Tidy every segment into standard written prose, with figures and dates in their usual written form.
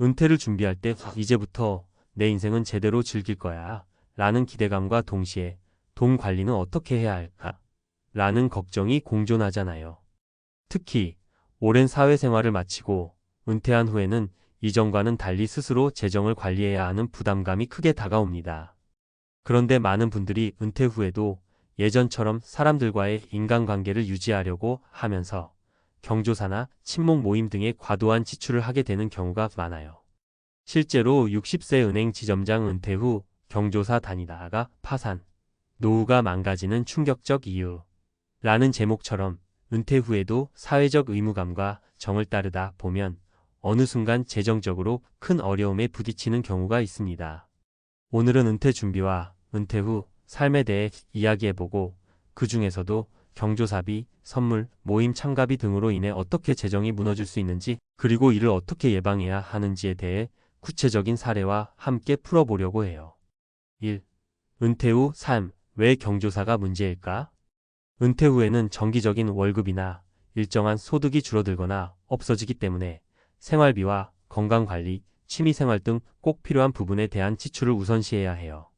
은퇴를 준비할 때 이제부터 내 인생은 제대로 즐길 거야 라는 기대감과 동시에 돈 관리는 어떻게 해야 할까? 라는 걱정이 공존하잖아요. 특히 오랜 사회생활을 마치고 은퇴한 후에는 이전과는 달리 스스로 재정을 관리해야 하는 부담감이 크게 다가옵니다. 그런데 많은 분들이 은퇴 후에도 예전처럼 사람들과의 인간관계를 유지하려고 하면서 경조사나 친목 모임 등의 과도한 지출을 하게 되는 경우가 많아요. 실제로 60세 은행 지점장 은퇴 후 경조사 다니다가 파산, 노후가 망가지는 충격적 이유 라는 제목처럼 은퇴 후에도 사회적 의무감과 정을 따르다 보면 어느 순간 재정적으로 큰 어려움에 부딪히는 경우가 있습니다. 오늘은 은퇴 준비와 은퇴 후 삶에 대해 이야기해보고 그 중에서도 경조사비, 선물, 모임 참가비 등으로 인해 어떻게 재정이 무너질 수 있는지 그리고 이를 어떻게 예방해야 하는지에 대해 구체적인 사례와 함께 풀어보려고 해요. 1. 은퇴 후 삶, 왜 경조사가 문제일까? 은퇴 후에는 정기적인 월급이나 일정한 소득이 줄어들거나 없어지기 때문에 생활비와 건강관리, 취미생활 등 꼭 필요한 부분에 대한 지출을 우선시해야 해요.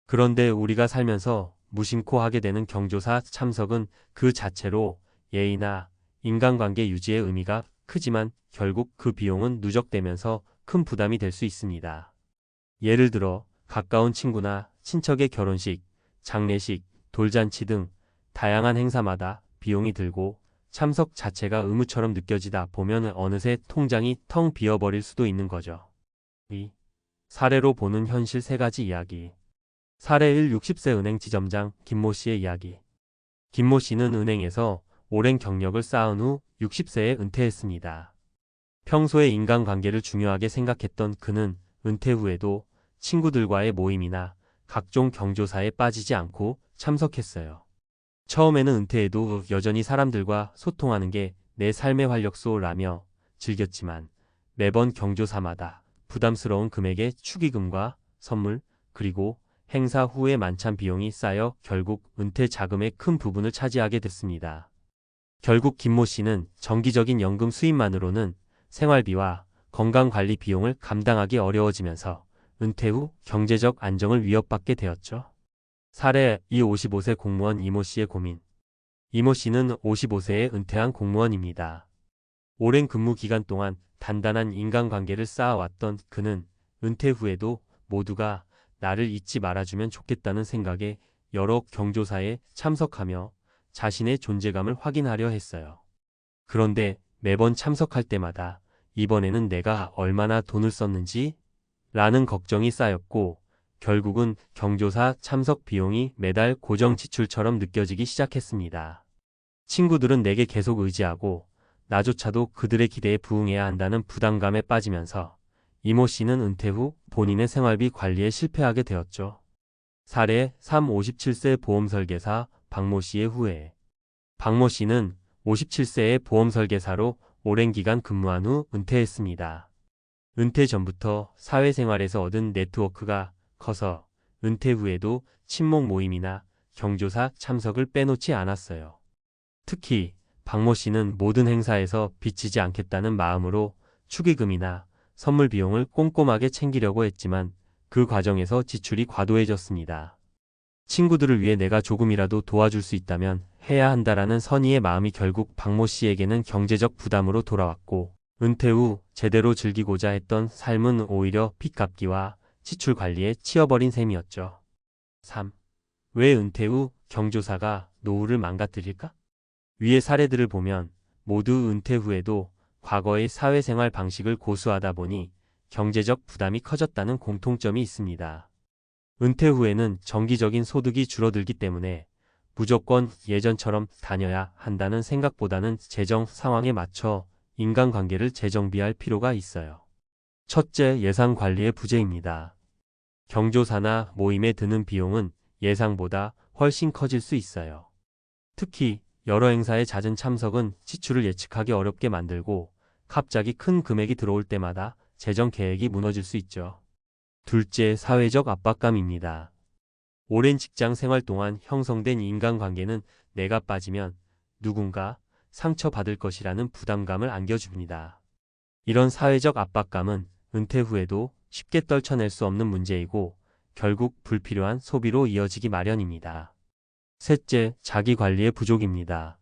그런데 우리가 살면서 무심코 하게 되는 경조사 참석은 그 자체로 예의나 인간관계 유지의 의미가 크지만 결국 그 비용은 누적되면서 큰 부담이 될 수 있습니다. 예를 들어 가까운 친구나 친척의 결혼식, 장례식, 돌잔치 등 다양한 행사마다 비용이 들고 참석 자체가 의무처럼 느껴지다 보면 어느새 통장이 텅 비어버릴 수도 있는 거죠. 2. 사례로 보는 현실 3가지 이야기. 사례 1. 60세 은행 지점장 김모 씨의 이야기. 김모 씨는 은행에서 오랜 경력을 쌓은 후 60세에 은퇴했습니다. 평소에 인간관계를 중요하게 생각했던 그는 은퇴 후에도 친구들과의 모임이나 각종 경조사에 빠지지 않고 참석했어요. 처음에는 은퇴해도 여전히 사람들과 소통하는 게 내 삶의 활력소라며 즐겼지만 매번 경조사마다 부담스러운 금액의 축의금과 선물, 그리고 행사 후의 만찬 비용이 쌓여 결국 은퇴 자금의 큰 부분을 차지하게 됐습니다. 결국 김모 씨는 정기적인 연금 수입만으로는 생활비와 건강관리 비용을 감당하기 어려워지면서 은퇴 후 경제적 안정을 위협받게 되었죠. 사례 2. 55세 공무원 이모 씨의 고민. 이모 씨는 55세에 은퇴한 공무원입니다. 오랜 근무 기간 동안 단단한 인간관계를 쌓아왔던 그는 은퇴 후에도 모두가 나를 잊지 말아주면 좋겠다는 생각에 여러 경조사에 참석하며 자신의 존재감을 확인하려 했어요. 그런데 매번 참석할 때마다 이번에는 내가 얼마나 돈을 썼는지 라는 걱정이 쌓였고 결국은 경조사 참석 비용이 매달 고정 지출처럼 느껴지기 시작했습니다. 친구들은 내게 계속 의지하고 나조차도 그들의 기대에 부응해야 한다는 부담감에 빠지면서 이모 씨는 은퇴 후 본인의 생활비 관리에 실패하게 되었죠. 사례 3. 57세 보험설계사 박모 씨의 후회. 박모 씨는 57세의 보험설계사로 오랜 기간 근무한 후 은퇴했습니다. 은퇴 전부터 사회생활에서 얻은 네트워크가 커서 은퇴 후에도 친목 모임이나 경조사 참석을 빼놓지 않았어요. 특히 박모 씨는 모든 행사에서 비치지 않겠다는 마음으로 축의금이나 선물 비용을 꼼꼼하게 챙기려고 했지만 그 과정에서 지출이 과도해졌습니다. 친구들을 위해 내가 조금이라도 도와줄 수 있다면 해야 한다라는 선의의 마음이 결국 박모 씨에게는 경제적 부담으로 돌아왔고 은퇴 후 제대로 즐기고자 했던 삶은 오히려 빚 갚기와 지출 관리에 치여버린 셈이었죠. 3. 왜 은퇴 후 경조사가 노후를 망가뜨릴까? 위의 사례들을 보면 모두 은퇴 후에도 과거의 사회생활 방식을 고수하다 보니 경제적 부담이 커졌다는 공통점이 있습니다. 은퇴 후에는 정기적인 소득이 줄어들기 때문에 무조건 예전처럼 다녀야 한다는 생각보다는 재정 상황에 맞춰 인간관계를 재정비할 필요가 있어요. 첫째, 예산 관리의 부재입니다. 경조사나 모임에 드는 비용은 예상보다 훨씬 커질 수 있어요. 특히 여러 행사의 잦은 참석은 지출을 예측하기 어렵게 만들고 갑자기 큰 금액이 들어올 때마다 재정 계획이 무너질 수 있죠. 둘째, 사회적 압박감입니다. 오랜 직장 생활 동안 형성된 인간관계는 내가 빠지면 누군가 상처받을 것이라는 부담감을 안겨줍니다. 이런 사회적 압박감은 은퇴 후에도 쉽게 떨쳐낼 수 없는 문제이고 결국 불필요한 소비로 이어지기 마련입니다. 셋째, 자기 관리의 부족입니다.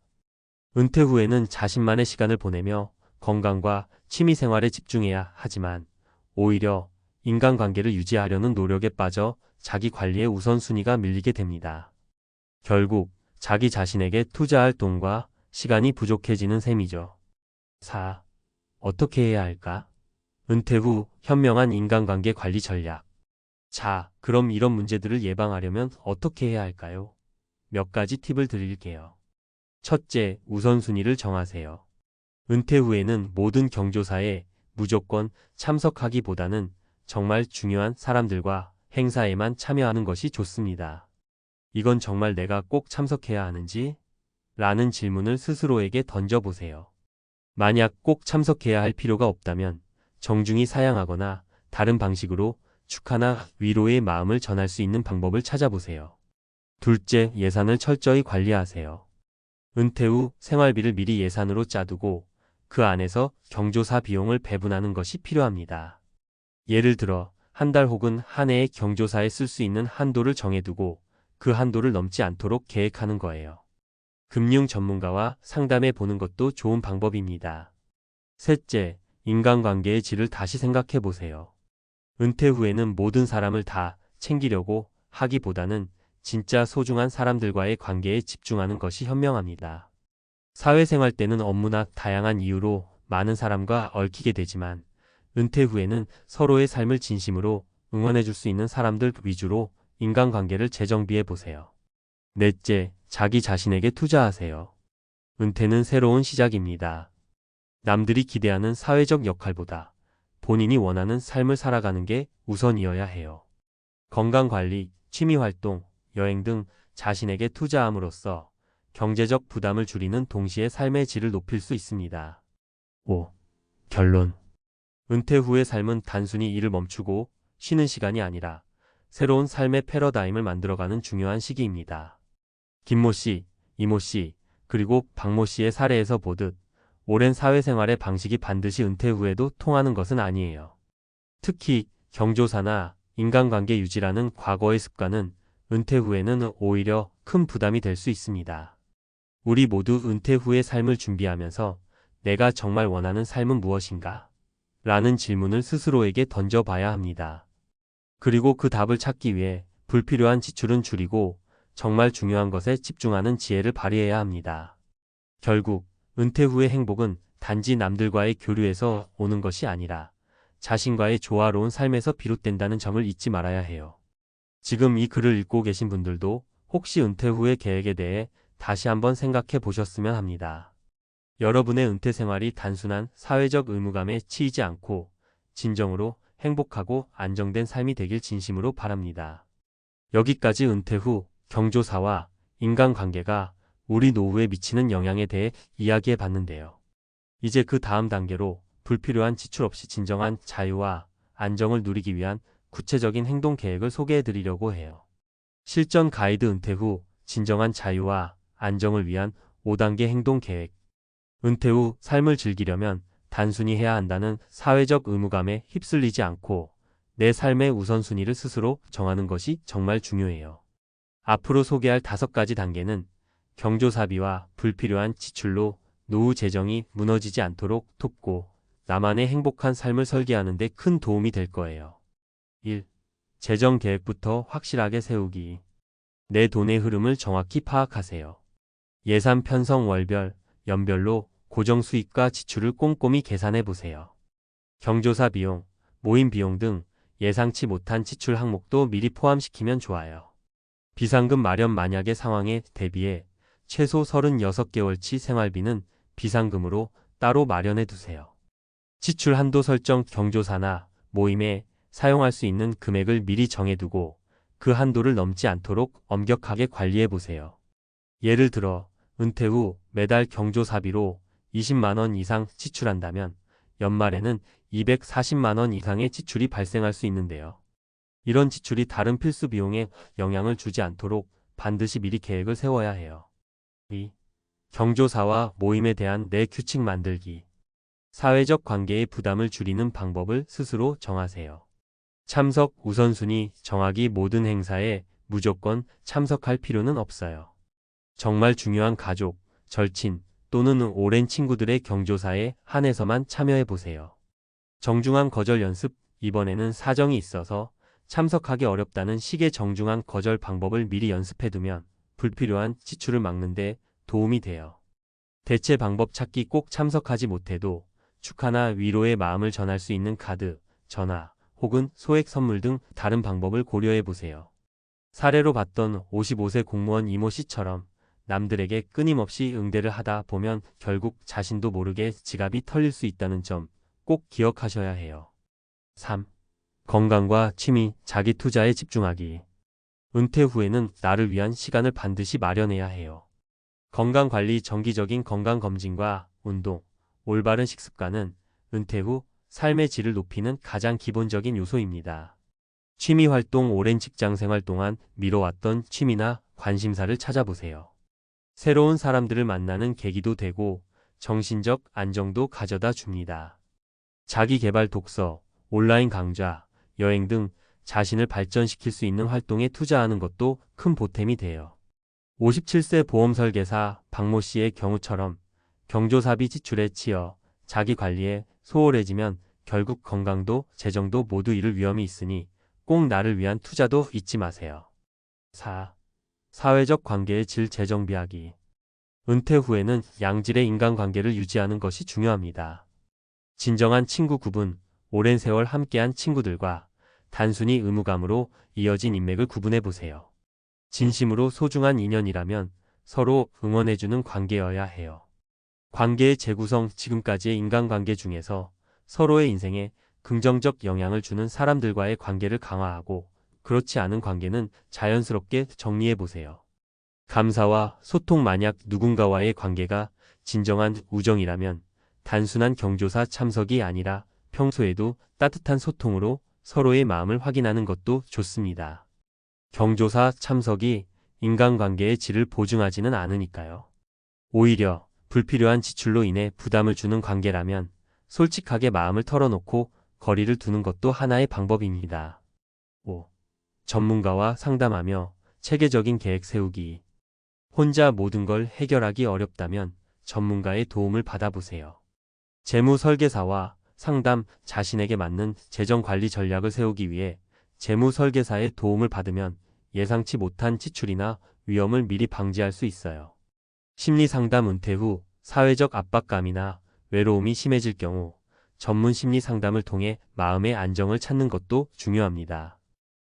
은퇴 후에는 자신만의 시간을 보내며 건강과 취미 생활에 집중해야 하지만 오히려 인간관계를 유지하려는 노력에 빠져 자기 관리의 우선순위가 밀리게 됩니다. 결국 자기 자신에게 투자할 돈과 시간이 부족해지는 셈이죠. 4. 어떻게 해야 할까? 은퇴 후 현명한 인간관계 관리 전략. 자, 그럼 이런 문제들을 예방하려면 어떻게 해야 할까요? 몇 가지 팁을 드릴게요. 첫째, 우선순위를 정하세요. 은퇴 후에는 모든 경조사에 무조건 참석하기보다는 정말 중요한 사람들과 행사에만 참여하는 것이 좋습니다. 이건 정말 내가 꼭 참석해야 하는지? 라는 질문을 스스로에게 던져보세요. 만약 꼭 참석해야 할 필요가 없다면 정중히 사양하거나 다른 방식으로 축하나 위로의 마음을 전할 수 있는 방법을 찾아보세요. 둘째, 예산을 철저히 관리하세요. 은퇴 후 생활비를 미리 예산으로 짜두고 그 안에서 경조사 비용을 배분하는 것이 필요합니다. 예를 들어 한 달 혹은 한 해의 경조사에 쓸 수 있는 한도를 정해두고 그 한도를 넘지 않도록 계획하는 거예요. 금융 전문가와 상담해 보는 것도 좋은 방법입니다. 셋째, 인간관계의 질을 다시 생각해 보세요. 은퇴 후에는 모든 사람을 다 챙기려고 하기보다는 진짜 소중한 사람들과의 관계에 집중하는 것이 현명합니다. 사회생활 때는 업무나 다양한 이유로 많은 사람과 얽히게 되지만 은퇴 후에는 서로의 삶을 진심으로 응원해 줄 수 있는 사람들 위주로 인간관계를 재정비해 보세요. 넷째, 자기 자신에게 투자하세요. 은퇴는 새로운 시작입니다. 남들이 기대하는 사회적 역할보다 본인이 원하는 삶을 살아가는 게 우선이어야 해요. 건강관리, 취미활동, 여행 등 자신에게 투자함으로써 경제적 부담을 줄이는 동시에 삶의 질을 높일 수 있습니다. 5. 결론. 은퇴 후의 삶은 단순히 일을 멈추고 쉬는 시간이 아니라 새로운 삶의 패러다임을 만들어가는 중요한 시기입니다. 김모 씨, 이모 씨, 그리고 박모 씨의 사례에서 보듯 오랜 사회생활의 방식이 반드시 은퇴 후에도 통하는 것은 아니에요. 특히 경조사나 인간관계 유지라는 과거의 습관은 은퇴 후에는 오히려 큰 부담이 될 수 있습니다. 우리 모두 은퇴 후의 삶을 준비하면서 내가 정말 원하는 삶은 무엇인가? 라는 질문을 스스로에게 던져봐야 합니다. 그리고 그 답을 찾기 위해 불필요한 지출은 줄이고 정말 중요한 것에 집중하는 지혜를 발휘해야 합니다. 결국 은퇴 후의 행복은 단지 남들과의 교류에서 오는 것이 아니라 자신과의 조화로운 삶에서 비롯된다는 점을 잊지 말아야 해요. 지금 이 글을 읽고 계신 분들도 혹시 은퇴 후의 계획에 대해 다시 한번 생각해 보셨으면 합니다. 여러분의 은퇴 생활이 단순한 사회적 의무감에 치이지 않고 진정으로 행복하고 안정된 삶이 되길 진심으로 바랍니다. 여기까지 은퇴 후 경조사와 인간관계가 우리 노후에 미치는 영향에 대해 이야기해 봤는데요. 이제 그 다음 단계로 불필요한 지출 없이 진정한 자유와 안정을 누리기 위한 구체적인 행동 계획을 소개해 드리려고 해요. 실전 가이드 은퇴 후 진정한 자유와 안정을 위한 5단계 행동 계획. 은퇴 후 삶을 즐기려면 단순히 해야 한다는 사회적 의무감에 휩쓸리지 않고 내 삶의 우선순위를 스스로 정하는 것이 정말 중요해요. 앞으로 소개할 5가지 단계는 경조사비와 불필요한 지출로 노후 재정이 무너지지 않도록 돕고 나만의 행복한 삶을 설계하는 데 큰 도움이 될 거예요. 1. 재정 계획부터 확실하게 세우기. 내 돈의 흐름을 정확히 파악하세요. 예산 편성 월별, 연별로 고정 수입과 지출을 꼼꼼히 계산해 보세요. 경조사 비용, 모임 비용 등 예상치 못한 지출 항목도 미리 포함시키면 좋아요. 비상금 마련 만약의 상황에 대비해 최소 36개월치 생활비는 비상금으로 따로 마련해 두세요. 지출 한도 설정 경조사나 모임에 사용할 수 있는 금액을 미리 정해두고 그 한도를 넘지 않도록 엄격하게 관리해 보세요. 예를 들어 은퇴 후 매달 경조사비로 20만 원 이상 지출한다면 연말에는 240만 원 이상의 지출이 발생할 수 있는데요. 이런 지출이 다른 필수 비용에 영향을 주지 않도록 반드시 미리 계획을 세워야 해요. 2. 경조사와 모임에 대한 내 규칙 만들기. 사회적 관계의 부담을 줄이는 방법을 스스로 정하세요. 참석 우선순위 정하기 모든 행사에 무조건 참석할 필요는 없어요. 정말 중요한 가족, 절친 또는 오랜 친구들의 경조사에 한해서만 참여해 보세요. 정중한 거절 연습 이번에는 사정이 있어서 참석하기 어렵다는 식의 정중한 거절 방법을 미리 연습해두면 불필요한 지출을 막는 데 도움이 돼요. 대체 방법 찾기 꼭 참석하지 못해도 축하나 위로의 마음을 전할 수 있는 카드, 전화, 혹은 소액 선물 등 다른 방법을 고려해 보세요. 사례로 봤던 55세 공무원 이모 씨처럼 남들에게 끊임없이 응대를 하다 보면 결국 자신도 모르게 지갑이 털릴 수 있다는 점 꼭 기억하셔야 해요. 3. 건강과 취미, 자기 투자에 집중하기. 은퇴 후에는 나를 위한 시간을 반드시 마련해야 해요. 건강관리, 정기적인 건강검진과 운동, 올바른 식습관은 은퇴 후 삶의 질을 높이는 가장 기본적인 요소입니다. 취미활동, 오랜 직장생활 동안 미뤄왔던 취미나 관심사를 찾아보세요. 새로운 사람들을 만나는 계기도 되고 정신적 안정도 가져다 줍니다. 자기개발 독서, 온라인 강좌, 여행 등 자신을 발전시킬 수 있는 활동에 투자하는 것도 큰 보탬이 돼요. 57세 보험설계사 박모 씨의 경우처럼 경조사비 지출에 치여 자기 관리에 소홀해지면 결국 건강도 재정도 모두 잃을 위험이 있으니 꼭 나를 위한 투자도 잊지 마세요. 4. 사회적 관계의 질 재정비하기. 은퇴 후에는 양질의 인간관계를 유지하는 것이 중요합니다. 진정한 친구 구분, 오랜 세월 함께한 친구들과 단순히 의무감으로 이어진 인맥을 구분해 보세요. 진심으로 소중한 인연이라면 서로 응원해주는 관계여야 해요. 관계의 재구성, 지금까지의 인간관계 중에서 서로의 인생에 긍정적 영향을 주는 사람들과의 관계를 강화하고 그렇지 않은 관계는 자연스럽게 정리해 보세요. 감사와 소통, 만약 누군가와의 관계가 진정한 우정이라면 단순한 경조사 참석이 아니라 평소에도 따뜻한 소통으로 서로의 마음을 확인하는 것도 좋습니다. 경조사 참석이 인간관계의 질을 보증하지는 않으니까요. 오히려 불필요한 지출로 인해 부담을 주는 관계라면 솔직하게 마음을 털어놓고 거리를 두는 것도 하나의 방법입니다. 5. 전문가와 상담하며 체계적인 계획 세우기. 혼자 모든 걸 해결하기 어렵다면 전문가의 도움을 받아보세요. 재무 설계사와 상담, 자신에게 맞는 재정 관리 전략을 세우기 위해 재무 설계사의 도움을 받으면 예상치 못한 지출이나 위험을 미리 방지할 수 있어요. 심리 상담, 은퇴 후 사회적 압박감이나 외로움이 심해질 경우 전문 심리 상담을 통해 마음의 안정을 찾는 것도 중요합니다.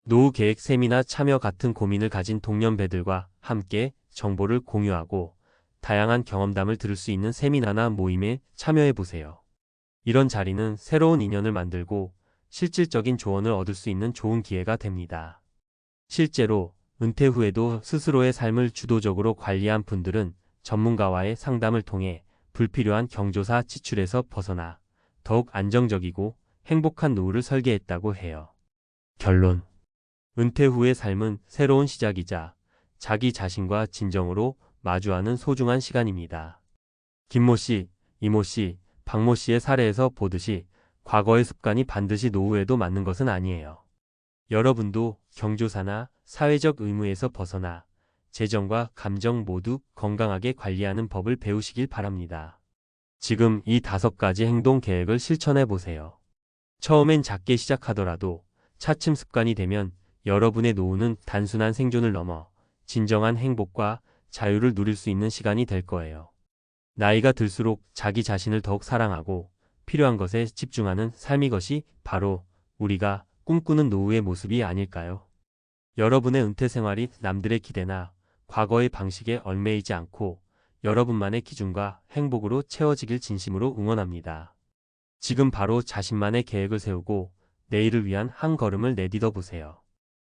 노후 계획 세미나 참여, 같은 고민을 가진 동년배들과 함께 정보를 공유하고 다양한 경험담을 들을 수 있는 세미나나 모임에 참여해 보세요. 이런 자리는 새로운 인연을 만들고 실질적인 조언을 얻을 수 있는 좋은 기회가 됩니다. 실제로 은퇴 후에도 스스로의 삶을 주도적으로 관리한 분들은 전문가와의 상담을 통해 불필요한 경조사 지출에서 벗어나 더욱 안정적이고 행복한 노후를 설계했다고 해요. 결론. 은퇴 후의 삶은 새로운 시작이자 자기 자신과 진정으로 마주하는 소중한 시간입니다. 김모 씨, 이모 씨, 박모 씨의 사례에서 보듯이 과거의 습관이 반드시 노후에도 맞는 것은 아니에요. 여러분도 경조사나 사회적 의무에서 벗어나 재정과 감정 모두 건강하게 관리하는 법을 배우시길 바랍니다. 지금 이 5가지 행동 계획을 실천해 보세요. 처음엔 작게 시작하더라도 차츰 습관이 되면 여러분의 노후는 단순한 생존을 넘어 진정한 행복과 자유를 누릴 수 있는 시간이 될 거예요. 나이가 들수록 자기 자신을 더욱 사랑하고 필요한 것에 집중하는 삶이, 것이 바로 우리가 꿈꾸는 노후의 모습이 아닐까요? 여러분의 은퇴 생활이 남들의 기대나 과거의 방식에 얽매이지 않고 여러분만의 기준과 행복으로 채워지길 진심으로 응원합니다. 지금 바로 자신만의 계획을 세우고 내일을 위한 한 걸음을 내딛어 보세요.